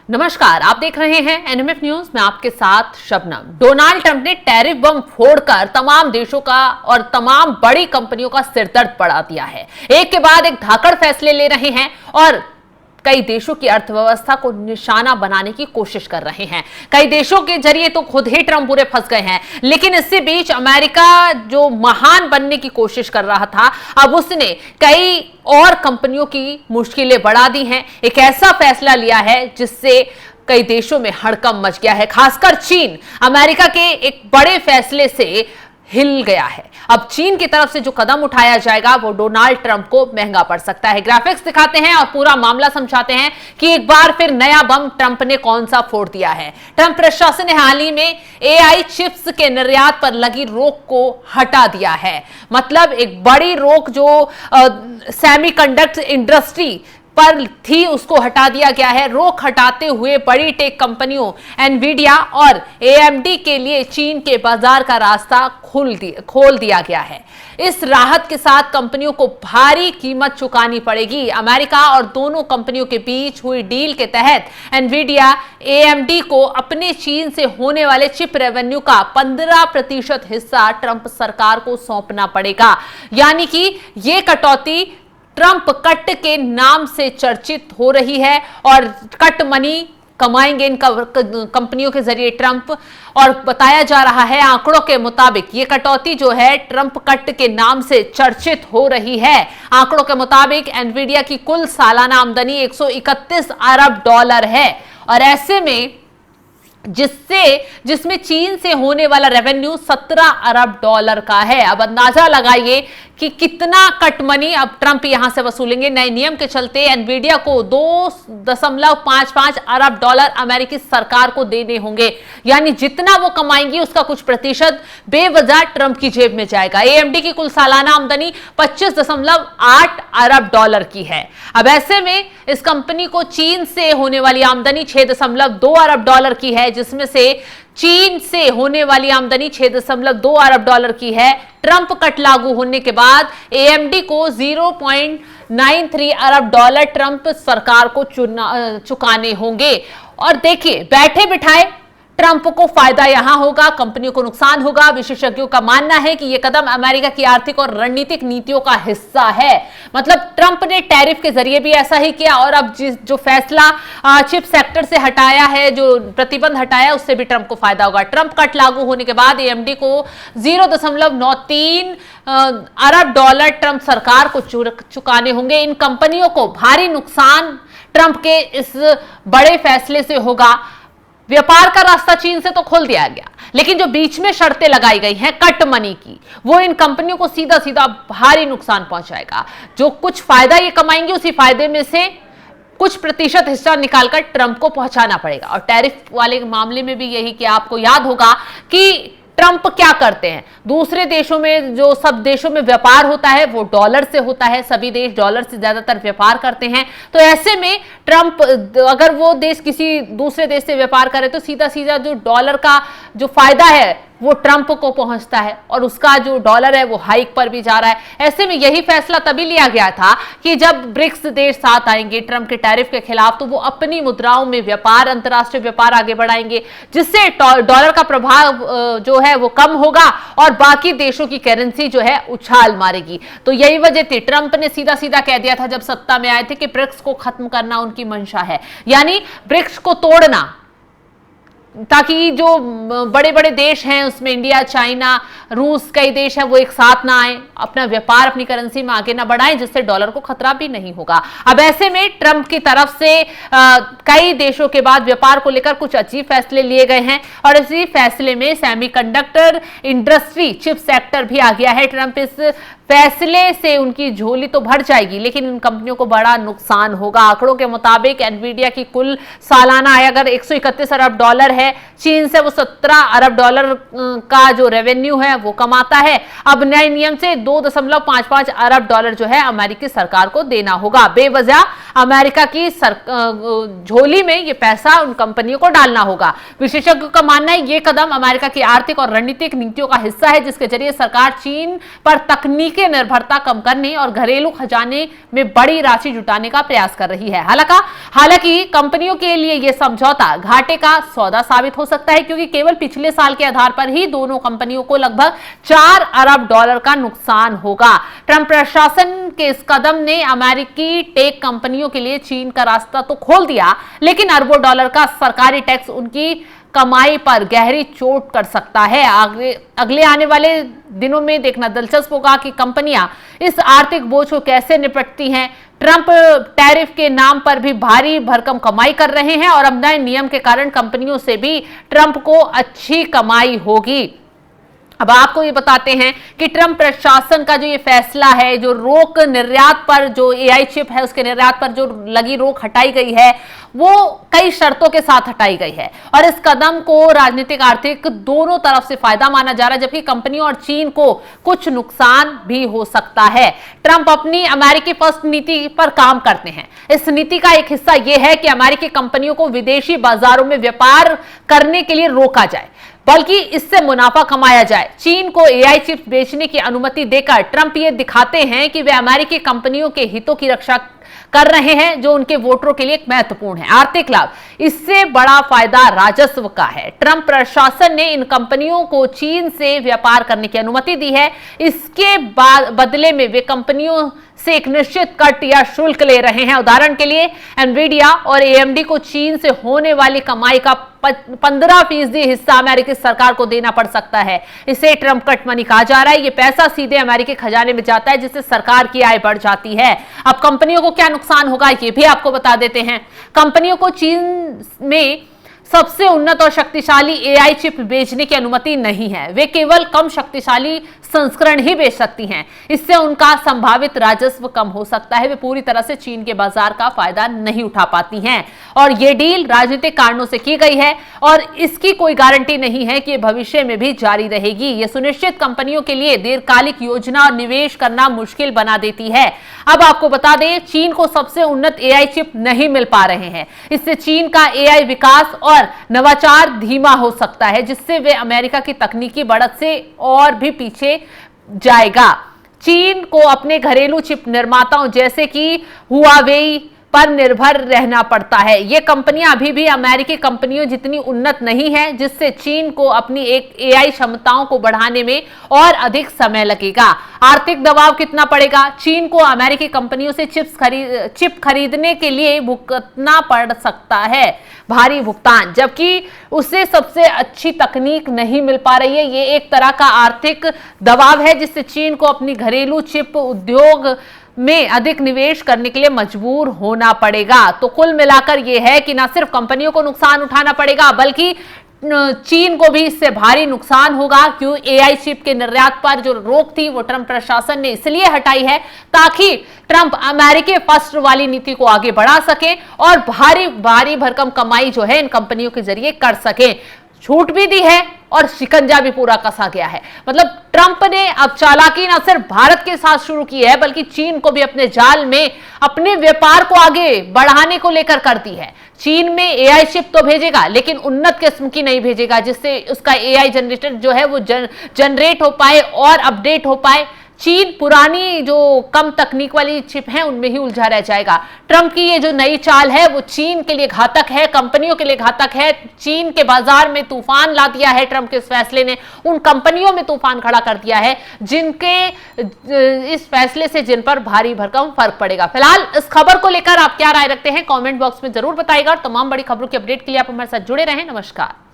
नमस्कार, आप देख रहे हैं एनएमएफ न्यूज में आपके साथ शबनम। डोनाल्ड ट्रंप ने टैरिफ बम फोड़कर तमाम देशों का और तमाम बड़ी कंपनियों का सिरदर्द बढ़ा दिया है। एक के बाद एक धाकड़ फैसले ले रहे हैं और कई देशों की अर्थव्यवस्था को निशाना बनाने की कोशिश कर रहे हैं। कई देशों के जरिए तो खुद ही ट्रंप पूरे फंस गए हैं, लेकिन इसी बीच अमेरिका जो महान बनने की कोशिश कर रहा था, अब उसने कई और कंपनियों की मुश्किलें बढ़ा दी हैं। एक ऐसा फैसला लिया है जिससे कई देशों में हड़कंप मच गया है। खासकर चीन अमेरिका के एक बड़े फैसले से हिल गया है। अब चीन की तरफ से जो कदम उठाया जाएगा वो डोनाल्ड ट्रंप को महंगा पड़ सकता है। ग्राफिक्स दिखाते हैं और पूरा मामला समझाते हैं कि एक बार फिर नया बम ट्रंप ने कौन सा फोड़ दिया है। ट्रंप प्रशासन ने हाल ही में एआई चिप्स के निर्यात पर लगी रोक को हटा दिया है। मतलब एक बड़ी रोक जो सेमीकंडक्टर इंडस्ट्री पर थी उसको हटा दिया गया है। रोक हटाते हुए बड़ी टेक कंपनियों एनवीडिया और एएमडी के लिए चीन के बाजार का रास्ता खोल दिया गया है। इस राहत के साथ कंपनियों को भारी कीमत चुकानी पड़ेगी। अमेरिका और दोनों कंपनियों के बीच हुई डील के तहत एनवीडिया एएमडी को अपने चीन से होने वाले चिप रेवेन्यू का 15% हिस्सा ट्रंप सरकार को सौंपना पड़ेगा। यानी कि ये कटौती ट्रंप कट के नाम से चर्चित हो रही है और कट मनी कमाएंगे इन कंपनियों के जरिए ट्रंप। और बताया जा रहा है आंकड़ों के मुताबिक ये कटौती जो है ट्रंप कट के नाम से चर्चित हो रही है। आंकड़ों के मुताबिक एनवीडिया की कुल सालाना आमदनी 131 अरब डॉलर है और ऐसे में जिसमें चीन से होने वाला रेवेन्यू 17 अरब डॉलर का है। अब अंदाजा लगाइए कि कितना कट मनी अब ट्रंप यहां से वसूलेंगे। नए नियम के चलते एनवीडिया को 2.55 अरब डॉलर अमेरिकी सरकार को देने होंगे। यानी जितना वो कमाएंगी उसका कुछ प्रतिशत बेवजह ट्रंप की जेब में जाएगा। एएमडी की कुल सालाना आमदनी 25.8 अरब डॉलर की है। अब ऐसे में इस कंपनी को चीन से होने वाली आमदनी 6.2 अरब डॉलर की है, जिसमें से चीन से होने वाली आमदनी 6.2 अरब डॉलर की है। ट्रंप कट लागू होने के बाद एएमडी को 0.93 अरब डॉलर ट्रंप सरकार को चुकाने होंगे। और देखिए, बैठे बिठाए ट्रंप को फायदा यहां होगा, कंपनियों को नुकसान होगा। विशेषज्ञों का मानना है कि यह कदम अमेरिका की आर्थिक और रणनीतिक नीतियों का हिस्सा है। मतलब ट्रंप ने टैरिफ के जरिए भी ऐसा ही किया और अब जो फैसला चिप सेक्टर से हटाया है, जो प्रतिबंध हटाया, उससे भी ट्रंप को फायदा होगा। ट्रंप कट लागू होने के बाद एएमडी को 0.93 अरब डॉलर ट्रंप सरकार को चुकाने होंगे। इन कंपनियों को भारी नुकसान ट्रंप के इस बड़े फैसले से होगा। व्यापार का रास्ता चीन से तो खोल दिया गया, लेकिन जो बीच में शर्तें लगाई गई हैं कट मनी की, वो इन कंपनियों को सीधा सीधा भारी नुकसान पहुंचाएगा। जो कुछ फायदा ये कमाएंगे उसी फायदे में से कुछ प्रतिशत हिस्सा निकालकर ट्रंप को पहुंचाना पड़ेगा। और टैरिफ वाले मामले में भी यही कि आपको याद होगा कि ट्रंप क्या करते हैं, दूसरे देशों में जो सब देशों में व्यापार होता है वो डॉलर से होता है। सभी देश डॉलर से ज्यादातर व्यापार करते हैं। तो ऐसे में ट्रंप अगर वो देश किसी दूसरे देश से व्यापार करे तो सीधा सीधा जो डॉलर का जो फायदा है वो ट्रंप को पहुंचता है और उसका जो डॉलर है वो हाइक पर भी जा रहा है। ऐसे में यही फैसला तभी लिया गया था कि जब ब्रिक्स देश साथ आएंगे ट्रंप के टैरिफ के खिलाफ, तो वो अपनी मुद्राओं में व्यापार, अंतर्राष्ट्रीय व्यापार आगे बढ़ाएंगे, जिससे डॉलर का प्रभाव जो है वो कम होगा और बाकी देशों की करेंसी जो है उछाल मारेगी। तो यही वजह थी, ट्रंप ने सीधा सीधा कह दिया था जब सत्ता में आए थे कि ब्रिक्स को खत्म करना उनकी मंशा है, यानी ब्रिक्स को तोड़ना, ताकि जो बड़े बड़े देश हैं उसमें इंडिया, चाइना, रूस, कई देश हैं, वो एक साथ ना आए, अपना व्यापार अपनी करेंसी में आगे ना बढ़ाएं, जिससे डॉलर को खतरा भी नहीं होगा। अब ऐसे में ट्रंप की तरफ से कई देशों के बाद व्यापार को लेकर कुछ अजीब फैसले लिए गए हैं और इसी फैसले में सेमीकंडक्टर इंडस्ट्री, चिप सेक्टर भी आ गया है। ट्रंप इस फैसले से उनकी झोली तो भर जाएगी, लेकिन इन कंपनियों को बड़ा नुकसान होगा। आंकड़ों के मुताबिक एनवीडिया की कुल सालाना आय अगर 131 अरब डॉलर है है, चीन से वो 17 अरब डॉलर का जो रेवेन्यू है वो कमाता है। अब नए नियम से 2.55 अरब डॉलर जो है अमेरिकी सरकार को देना होगा। बेवजह अमेरिका की झोली में ये पैसा उन कंपनियों को डालना होगा। विशेषज्ञों का मानना है ये कदम अमेरिका की आर्थिक और रणनीतिक नीतियों का हिस्सा है, जिसके जरिए सरकार चीन पर तकनीकी निर्भरता कम करने और घरेलू खजाने में बड़ी राशि जुटाने का प्रयास कर रही है। हालांकि कंपनियों के लिए यह समझौता घाटे का सौदा साबित हो सकता है, क्योंकि केवल पिछले साल के आधार पर ही दोनों कंपनियों को लगभग 4 अरब डॉलर का नुकसान होगा। ट्रंप प्रशासन के इस कदम ने अमेरिकी टेक कंपनियों के लिए चीन का रास्ता तो खोल दिया, लेकिन अरबों डॉलर का सरकारी टैक्स उनकी कमाई पर गहरी चोट कर सकता है। अगले आने वाले दिनों में देखना दिलचस्प होगा कि कंपनियां इस आर्थिक बोझ को कैसे निपटती हैं। ट्रंप टैरिफ के नाम पर भी भारी भरकम कमाई कर रहे हैं और अब नए नियम के कारण कंपनियों से भी ट्रंप को अच्छी कमाई होगी। अब आपको ये बताते हैं कि ट्रंप प्रशासन का जो ये फैसला है, जो रोक निर्यात पर, जो एआई चिप है उसके निर्यात पर जो लगी रोक हटाई गई है, वो कई शर्तों के साथ हटाई गई है और इस कदम को राजनीतिक आर्थिक दोनों तरफ से फायदा माना जा रहा है, जबकि कंपनियों और चीन को कुछ नुकसान भी हो सकता है। ट्रंप अपनी अमेरिकी फर्स्ट नीति पर काम करते हैं। इस नीति का एक हिस्सा यह है कि अमेरिकी कंपनियों को विदेशी बाजारों में व्यापार करने के लिए रोका जाए, बल्कि इससे मुनाफा कमाया जाए। चीन को एआई चिप्स बेचने की अनुमति देकर ट्रंप ये दिखाते हैं कि वे अमेरिकी कंपनियों के हितों की रक्षा कर रहे हैं, जो उनके वोटरों के लिए एक महत्वपूर्ण है। आर्थिक लाभ, इससे बड़ा फायदा राजस्व का है। ट्रंप प्रशासन ने इन कंपनियों को चीन से व्यापार करने की अनुमति दी है। इसके बदले में वे कंपनियों से एक निश्चित कट या शुल्क ले रहे हैं। उदाहरण के लिए एनवीडिया और एएमडी को चीन से होने वाली कमाई का 15% हिस्सा अमेरिकी सरकार को देना पड़ सकता है। इसे ट्रंप कट मनी कहा जा रहा है। यह पैसा सीधे अमेरिकी खजाने में जाता है, जिससे सरकार की आय बढ़ जाती है। अब कंपनियों को क्या नुकसान होगा ये भी आपको बता देते हैं। कंपनियों को चीन में सबसे उन्नत और शक्तिशाली एआई चिप बेचने की अनुमति नहीं है। वे केवल कम शक्तिशाली संस्करण ही बेच सकती हैं। इससे उनका संभावित राजस्व कम हो सकता है। वे पूरी तरह से चीन के बाजार का फायदा नहीं उठा पाती हैं और यह डील राजनीतिक कारणों से की गई है और इसकी कोई गारंटी नहीं है कि भविष्य में भी जारी रहेगी। यह सुनिश्चित कंपनियों के लिए दीर्घकालिक योजना और निवेश करना मुश्किल बना देती है। अब आपको बता दें, चीन को सबसे उन्नत एआई चिप नहीं मिल पा रहे हैं। इससे चीन का एआई विकास और नवाचार धीमा हो सकता है, जिससे वे अमेरिका की तकनीकी बढ़त से और भी पीछे जाएगा। चीन को अपने घरेलू चिप निर्माताओं जैसे कि हुआवेई पर निर्भर रहना पड़ता है। ये कंपनियां अभी भी अमेरिकी कंपनियों जितनी उन्नत नहीं है, जिससे चीन को अपनी एक एआई क्षमताओं को बढ़ाने में और अधिक समय लगेगा। आर्थिक दबाव कितना पड़ेगा? चीन को अमेरिकी कंपनियों से चिप खरीदने के लिए भुगतना पड़ सकता है भारी भुगतान, जबकि उसे सबसे अच्छी तकनीक नहीं मिल पा रही है। ये एक तरह का आर्थिक दबाव है, जिससे चीन को अपनी घरेलू चिप उद्योग में अधिक निवेश करने के लिए मजबूर होना पड़ेगा। तो कुल मिलाकर यह है कि न सिर्फ कंपनियों को नुकसान उठाना पड़ेगा, बल्कि चीन को भी इससे भारी नुकसान होगा। क्यों? एआई चिप के निर्यात पर जो रोक थी वो ट्रंप प्रशासन ने इसलिए हटाई है ताकि ट्रंप अमेरिकी फर्स्ट वाली नीति को आगे बढ़ा सके और भारी भरकम कमाई जो है इन कंपनियों के जरिए कर सके। छूट भी दी है और शिकंजा भी पूरा कसा गया है। मतलब ट्रंप ने अब चालाकी न सिर्फ भारत के साथ शुरू की है, बल्कि चीन को भी अपने जाल में अपने व्यापार को आगे बढ़ाने को लेकर कर दी है। चीन में एआई चिप तो भेजेगा, लेकिन उन्नत किस्म की नहीं भेजेगा, जिससे उसका एआई जनरेटर जो है वो जनरेट हो पाए और अपडेट हो पाए। चीन पुरानी जो कम तकनीक वाली चिप है उनमें ही उलझा रह जाएगा। ट्रंप की ये जो नई चाल है वो चीन के लिए घातक है, कंपनियों के लिए घातक है। चीन के बाजार में तूफान ला दिया है ट्रंप के इस फैसले ने, उन कंपनियों में तूफान खड़ा कर दिया है जिनके इस फैसले से जिन पर भारी भरकम फर्क पड़ेगा। फिलहाल इस खबर को लेकर आप क्या राय रखते हैं कमेंट बॉक्स में जरूर बताइएगा और तमाम बड़ी खबरों की अपडेट के लिए आप हमारे साथ जुड़े रहें। नमस्कार।